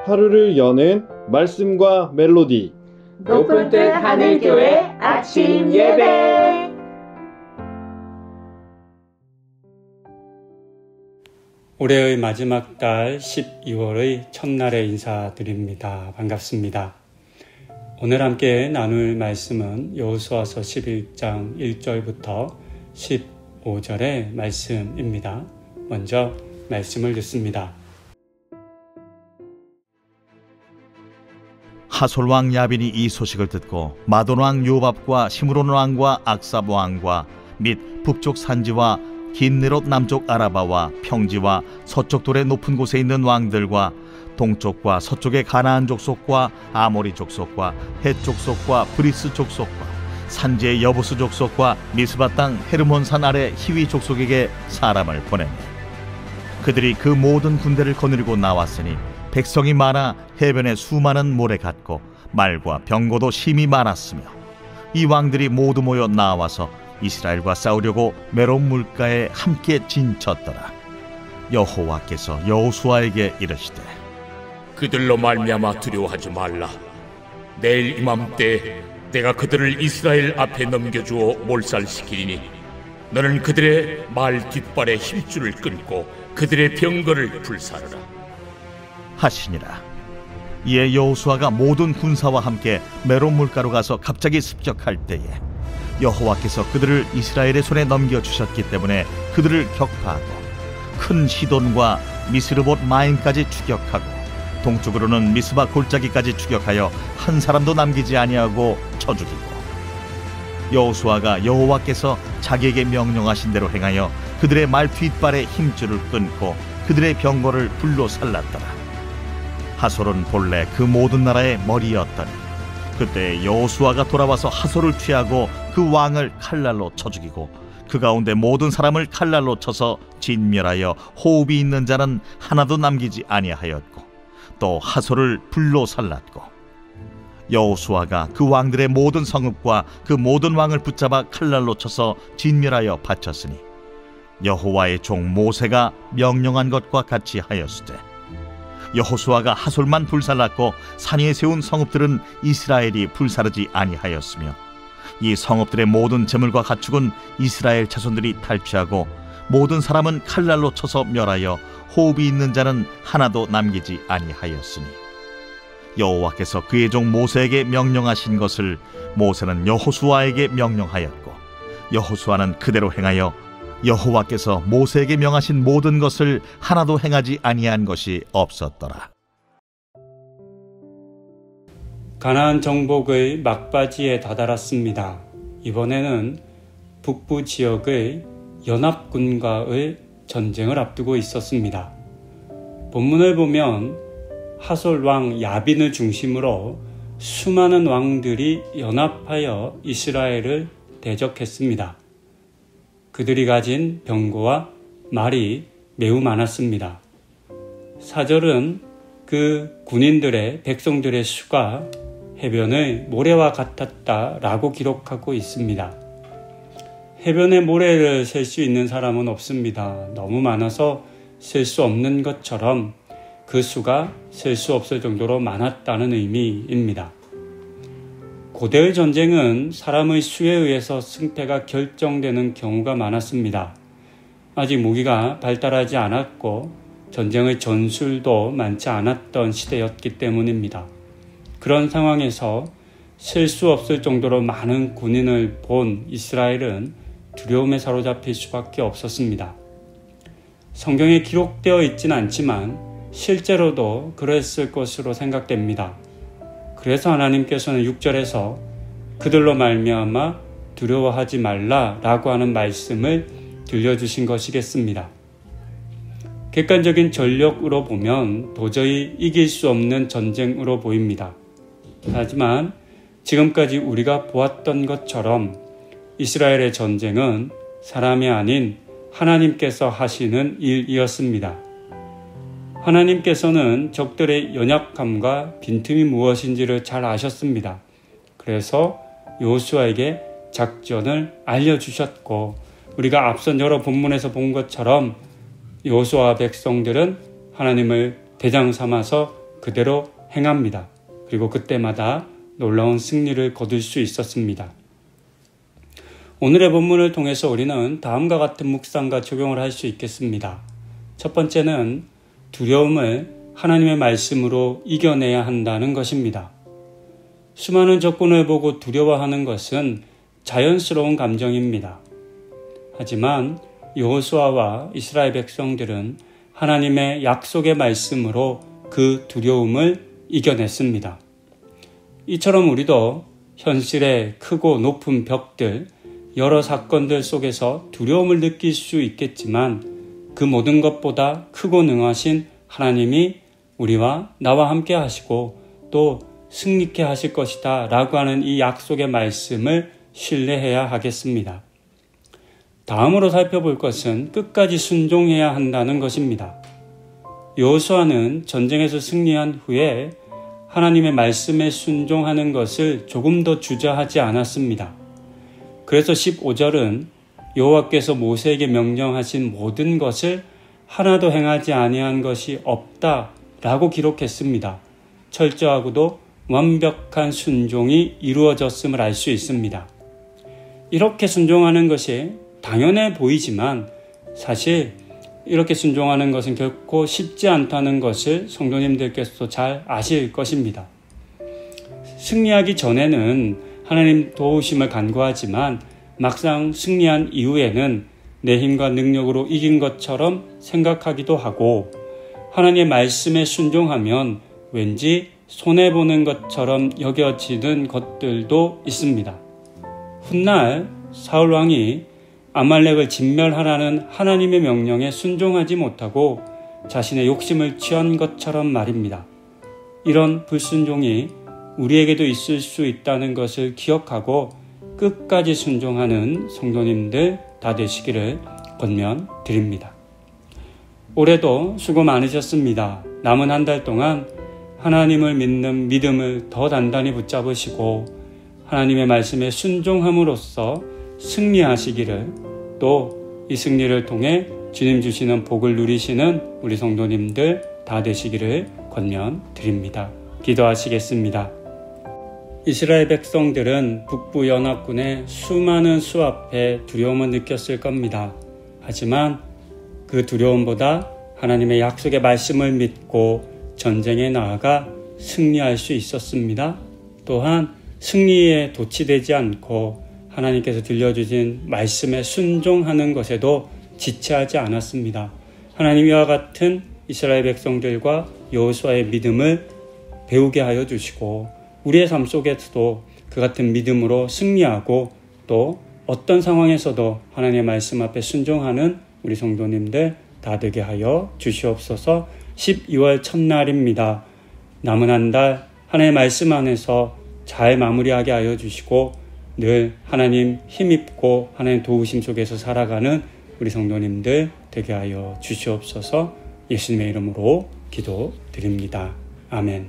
하루를 여는 말씀과 멜로디 높은 뜻 하늘교회 아침 예배. 올해의 마지막 달 12월의 첫날에 인사드립니다. 반갑습니다. 오늘 함께 나눌 말씀은 여호수아서 11장 1절부터 15절의 말씀입니다. 먼저 말씀을 듣습니다. 하솔 왕 야빈이 이 소식을 듣고 마돈 왕 요밥과 시므론 왕과 악삽 왕과 및 북쪽 산지와 긴네롯 남쪽 아라바와 평지와 서쪽 돌의 높은 곳에 있는 왕들과 동쪽과 서쪽의 가나안 족속과 아모리 족속과 헷 족속과 브리스 족속과 산지의 여부스 족속과 미스바 땅 헤르몬 산 아래 히위 족속에게 사람을 보내니 그들이 그 모든 군대를 거느리고 나왔으니 백성이 많아 해변에 수많은 모래 같고 말과 병거도 심히 많았으며 이 왕들이 모두 모여 나와서 이스라엘과 싸우려고 메론 물가에 함께 진쳤더라. 여호와께서 여호수아에게 이르시되 그들로 말미암아 두려워하지 말라. 내일 이맘때 내가 그들을 이스라엘 앞에 넘겨주어 몰살시키리니 너는 그들의 말 뒷발에 힘줄을 끊고 그들의 병거를 불사르라 하시니라. 이에 여호수아가 모든 군사와 함께 메론 물가로 가서 갑자기 습격할 때에 여호와께서 그들을 이스라엘의 손에 넘겨주셨기 때문에 그들을 격파하고 큰 시돈과 미스르봇 마임까지 추격하고 동쪽으로는 미스바 골짜기까지 추격하여 한 사람도 남기지 아니하고 쳐 죽이고 여호수아가 여호와께서 자기에게 명령하신 대로 행하여 그들의 말 뒷발에 힘줄을 끊고 그들의 병거를 불로 살랐더라. 하솔은 본래 그 모든 나라의 머리였더니 그때 여호수아가 돌아와서 하솔을 취하고 그 왕을 칼날로 쳐 죽이고 그 가운데 모든 사람을 칼날로 쳐서 진멸하여 호흡이 있는 자는 하나도 남기지 아니하였고 또 하솔을 불로 살랐고 여호수아가 그 왕들의 모든 성읍과 그 모든 왕을 붙잡아 칼날로 쳐서 진멸하여 바쳤으니 여호와의 종 모세가 명령한 것과 같이 하였으되 여호수아가 하솔만 불살랐고 산 위에 세운 성읍들은 이스라엘이 불사르지 아니하였으며 이 성읍들의 모든 재물과 가축은 이스라엘 자손들이 탈취하고 모든 사람은 칼날로 쳐서 멸하여 호흡이 있는 자는 하나도 남기지 아니하였으니 여호와께서 그의 종 모세에게 명령하신 것을 모세는 여호수아에게 명령하였고 여호수아는 그대로 행하여 여호와께서 모세에게 명하신 모든 것을 하나도 행하지 아니한 것이 없었더라. 가나안 정복의 막바지에 다다랐습니다. 이번에는 북부 지역의 연합군과의 전쟁을 앞두고 있었습니다. 본문을 보면 하솔 왕 야빈을 중심으로 수많은 왕들이 연합하여 이스라엘을 대적했습니다. 그들이 가진 병거와 말이 매우 많았습니다. 4절은 그 군인들의 백성들의 수가 해변의 모래와 같았다라고 기록하고 있습니다. 해변의 모래를 셀 수 있는 사람은 없습니다. 너무 많아서 셀 수 없는 것처럼 그 수가 셀 수 없을 정도로 많았다는 의미입니다. 고대의 전쟁은 사람의 수에 의해서 승패가 결정되는 경우가 많았습니다. 아직 무기가 발달하지 않았고 전쟁의 전술도 많지 않았던 시대였기 때문입니다. 그런 상황에서 셀 수 없을 정도로 많은 군인을 본 이스라엘은 두려움에 사로잡힐 수밖에 없었습니다. 성경에 기록되어 있지는 않지만 실제로도 그랬을 것으로 생각됩니다. 그래서 하나님께서는 6절에서 그들로 말미암아 두려워하지 말라라고 하는 말씀을 들려주신 것이겠습니다. 객관적인 전력으로 보면 도저히 이길 수 없는 전쟁으로 보입니다. 하지만 지금까지 우리가 보았던 것처럼 이스라엘의 전쟁은 사람이 아닌 하나님께서 하시는 일이었습니다. 하나님께서는 적들의 연약함과 빈틈이 무엇인지를 잘 아셨습니다. 그래서 여호수아에게 작전을 알려주셨고 우리가 앞선 여러 본문에서 본 것처럼 여호수아 백성들은 하나님을 대장 삼아서 그대로 행합니다. 그리고 그때마다 놀라운 승리를 거둘 수 있었습니다. 오늘의 본문을 통해서 우리는 다음과 같은 묵상과 적용을 할 수 있겠습니다. 첫 번째는 두려움을 하나님의 말씀으로 이겨내야 한다는 것입니다. 수많은 적군을 보고 두려워하는 것은 자연스러운 감정입니다. 하지만 여호수아와 이스라엘 백성들은 하나님의 약속의 말씀으로 그 두려움을 이겨냈습니다. 이처럼 우리도 현실의 크고 높은 벽들, 여러 사건들 속에서 두려움을 느낄 수 있겠지만 그 모든 것보다 크고 능하신 하나님이 우리와 나와 함께 하시고 또 승리케 하실 것이다 라고 하는 이 약속의 말씀을 신뢰해야 하겠습니다. 다음으로 살펴볼 것은 끝까지 순종해야 한다는 것입니다. 여호수아는 전쟁에서 승리한 후에 하나님의 말씀에 순종하는 것을 조금 더 주저하지 않았습니다. 그래서 15절은 여호와께서 모세에게 명령하신 모든 것을 하나도 행하지 아니한 것이 없다라고 기록했습니다. 철저하고도 완벽한 순종이 이루어졌음을 알 수 있습니다. 이렇게 순종하는 것이 당연해 보이지만 사실 이렇게 순종하는 것은 결코 쉽지 않다는 것을 성도님들께서도 잘 아실 것입니다. 승리하기 전에는 하나님 도우심을 간구하지만 막상 승리한 이후에는 내 힘과 능력으로 이긴 것처럼 생각하기도 하고 하나님의 말씀에 순종하면 왠지 손해보는 것처럼 여겨지는 것들도 있습니다. 훗날 사울왕이 아말렉을 진멸하라는 하나님의 명령에 순종하지 못하고 자신의 욕심을 취한 것처럼 말입니다. 이런 불순종이 우리에게도 있을 수 있다는 것을 기억하고 끝까지 순종하는 성도님들 다 되시기를 권면드립니다. 올해도 수고 많으셨습니다. 남은 한 달 동안 하나님을 믿는 믿음을 더 단단히 붙잡으시고 하나님의 말씀에 순종함으로써 승리하시기를 또 이 승리를 통해 주님 주시는 복을 누리시는 우리 성도님들 다 되시기를 권면드립니다. 기도하시겠습니다. 이스라엘 백성들은 북부 연합군의 수많은 수 앞에 두려움을 느꼈을 겁니다. 하지만 그 두려움보다 하나님의 약속의 말씀을 믿고 전쟁에 나아가 승리할 수 있었습니다. 또한 승리에 도취되지 않고 하나님께서 들려주신 말씀에 순종하는 것에도 지체하지 않았습니다. 하나님 이와 같은 이스라엘 백성들과 여호수아의 믿음을 배우게 하여 주시고 우리의 삶 속에서도 그 같은 믿음으로 승리하고 또 어떤 상황에서도 하나님의 말씀 앞에 순종하는 우리 성도님들 다 되게 하여 주시옵소서. 12월 첫날입니다. 남은 한 달 하나님의 말씀 안에서 잘 마무리하게 하여 주시고 늘 하나님 힘입고 하나님 도우심 속에서 살아가는 우리 성도님들 되게 하여 주시옵소서. 예수님의 이름으로 기도드립니다. 아멘.